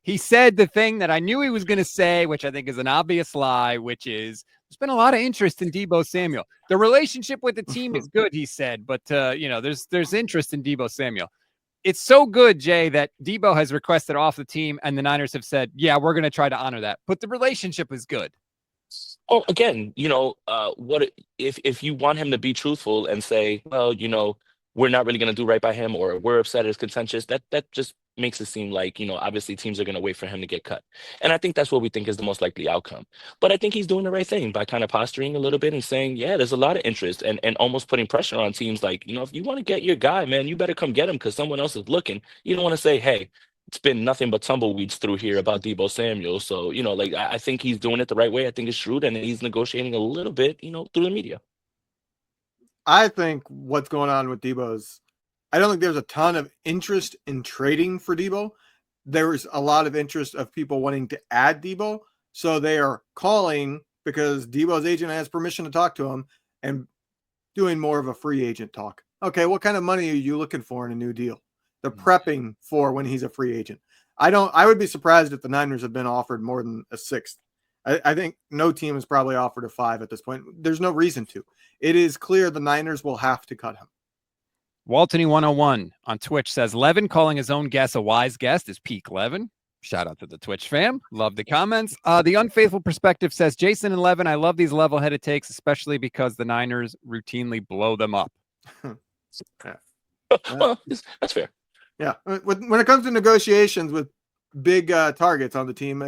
He said the thing that I knew he was going to say, which I think is an obvious lie, which is there's been a lot of interest in Deebo Samuel. The relationship with the team is good, he said, but there's interest in Deebo Samuel. It's so good, Jay, that Deebo has requested off the team, and the Niners have said, yeah, we're going to try to honor that. But the relationship is good. Oh, again, what if you want him to be truthful and say, well, we're not really going to do right by him, or we're upset, it's contentious. That just makes it seem like, obviously teams are going to wait for him to get cut. And I think that's what we think is the most likely outcome. But I think he's doing the right thing by kind of posturing a little bit and saying, yeah, there's a lot of interest, and almost putting pressure on teams like, if you want to get your guy, man, you better come get him because someone else is looking. You don't want to say, hey, it's been nothing but tumbleweeds through here about Deebo Samuel. So, like I think he's doing it the right way. I think it's shrewd, and he's negotiating a little bit, through the media. I think what's going on with Deebo is I don't think there's a ton of interest in trading for Deebo. There's a lot of interest of people wanting to add Deebo. So they are calling because Deebo's agent has permission to talk to him and doing more of a free agent talk. Okay, what kind of money are you looking for in a new deal? They're prepping for when he's a free agent. I would be surprised if the Niners have been offered more than a sixth. I think no team has probably offered a 5 at this point. There's no reason to. It is clear the Niners will have to cut him. Waltony 101 on Twitch says Levin calling his own guess a wise guest is peak Levin. Shout out to the Twitch fam. Love the comments. The Unfaithful Perspective says Jason and Levin, I love these level-headed takes, especially because the Niners routinely blow them up. Yeah. Well, that's fair. Yeah. When it comes to negotiations with big targets on the team,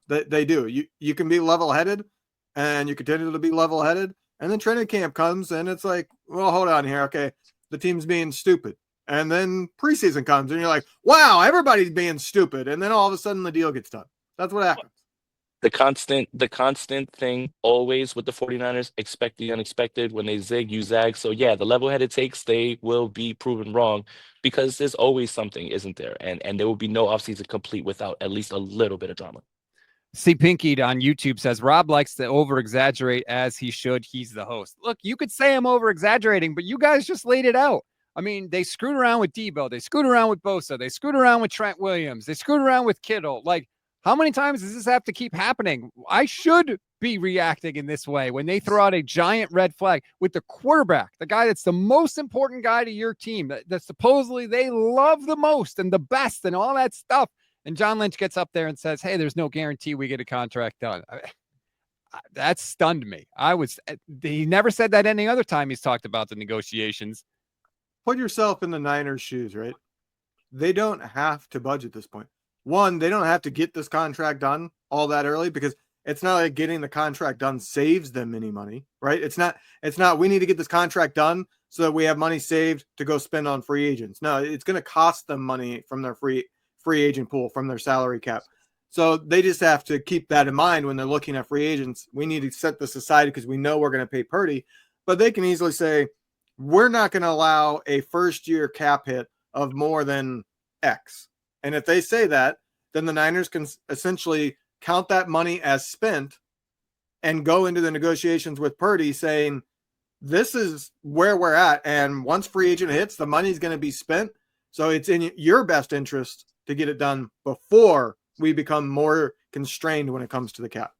they do. You can be level-headed, and you continue to be level-headed, and then training camp comes, and it's like, well, hold on here. Okay, the team's being stupid. And then preseason comes, and you're like, wow, everybody's being stupid. And then all of a sudden the deal gets done. That's what happens. The constant thing always with the 49ers, expect the unexpected. When they zig, you zag. So yeah, the level-headed takes, they will be proven wrong because there's always something, isn't there? And there will be no offseason complete without at least a little bit of drama. C. Pinky on YouTube says Rob likes to over-exaggerate as he should. He's the host. Look, you could say I'm over-exaggerating, but you guys just laid it out. I mean, they screwed around with Deebo. They screwed around with Bosa. They screwed around with Trent Williams. They screwed around with Kittle. Like, how many times does this have to keep happening? I should be reacting in this way when they throw out a giant red flag with the quarterback, the guy that's the most important guy to your team, that supposedly they love the most and the best and all that stuff. And John Lynch gets up there and says, hey, there's no guarantee we get a contract done. That stunned me. He never said that any other time he's talked about the negotiations. Put yourself in the Niners' shoes, right? They don't have to budge at this point. One, they don't have to get this contract done all that early because it's not like getting the contract done saves them any money, right? It's not we need to get this contract done so that we have money saved to go spend on free agents. No, it's going to cost them money from their free agent pool, from their salary cap. So they just have to keep that in mind when they're looking at free agents. We need to set this aside because we know we're going to pay Purdy, but they can easily say, we're not going to allow a first-year cap hit of more than X. And if they say that, then the Niners can essentially count that money as spent and go into the negotiations with Purdy saying, this is where we're at. And once free agent hits, the money's going to be spent. So it's in your best interest to get it done before we become more constrained when it comes to the cap.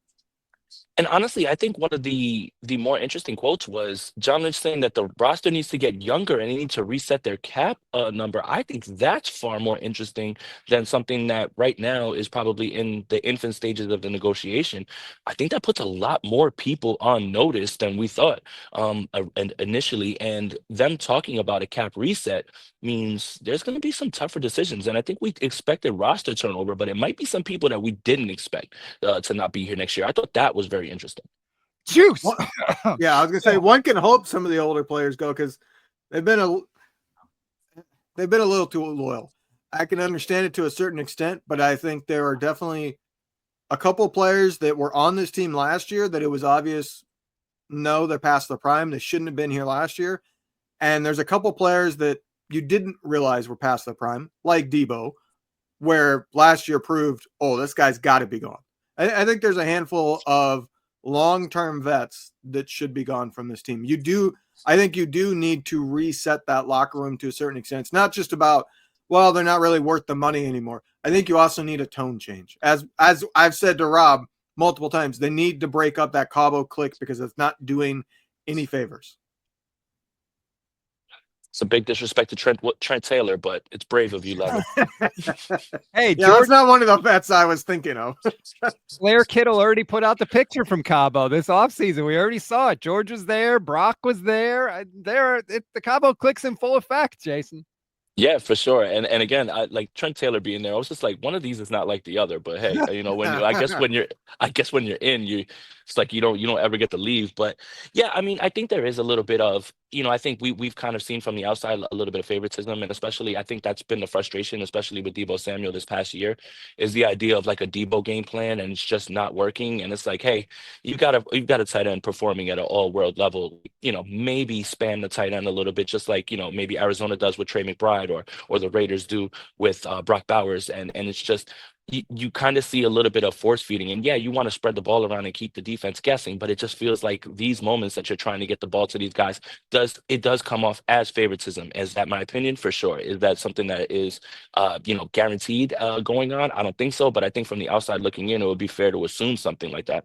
And honestly, I think one of the more interesting quotes was John Lynch saying that the roster needs to get younger and they need to reset their cap number. I think that's far more interesting than something that right now is probably in the infant stages of the negotiation. I think that puts a lot more people on notice than we thought initially. And them talking about a cap reset means there's going to be some tougher decisions. And I think we expected roster turnover, but it might be some people that we didn't expect to not be here next year. I thought that was very interesting. Juice. Yeah, I was gonna say one can hope some of the older players go because they've been a little too loyal. I can understand it to a certain extent, but I think there are definitely a couple players that were on this team last year that it was obvious, no, they're past the prime. They shouldn't have been here last year. And there's a couple players that you didn't realize were past the prime, like Deebo, where last year proved, oh, this guy's got to be gone. I think there's a handful of long-term vets that should be gone from this team. I think you do need to reset that locker room to a certain extent. It's not just about, well, they're not really worth the money anymore. I think you also need a tone change. As I've said to Rob multiple times, they need to break up that Cabo click because it's not doing any favors. It's a big disrespect to Trent Taylor, but it's brave of you, Leather. Hey, Yeah, George, that's not one of the bets I was thinking of. Blair Kittle already put out the picture from Cabo this offseason. We already saw it. George was there. Brock was there. The Cabo clicks in full effect, Jason. Yeah, for sure. And again, I like Trent Taylor being there. I was just like, one of these is not like the other. But hey, when I guess when you're in, it's like you don't ever get to leave. But yeah, I mean, I think there is a little bit of, I think we've kind of seen from the outside a little bit of favoritism, and especially I think that's been the frustration, especially with Deebo Samuel this past year, is the idea of like a Deebo game plan and it's just not working. And it's like, hey, you've got a tight end performing at an all world level. Maybe spam the tight end a little bit, just like maybe Arizona does with Trey McBride or the Raiders do with Brock Bowers, and it's just you kind of see a little bit of force feeding, and yeah, you want to spread the ball around and keep the defense guessing, but it just feels like these moments that you're trying to get the ball to these guys does come off as favoritism. Is that my opinion? For sure. Is that something that is guaranteed going on? I don't think so, but I think from the outside looking in, it would be fair to assume something like that.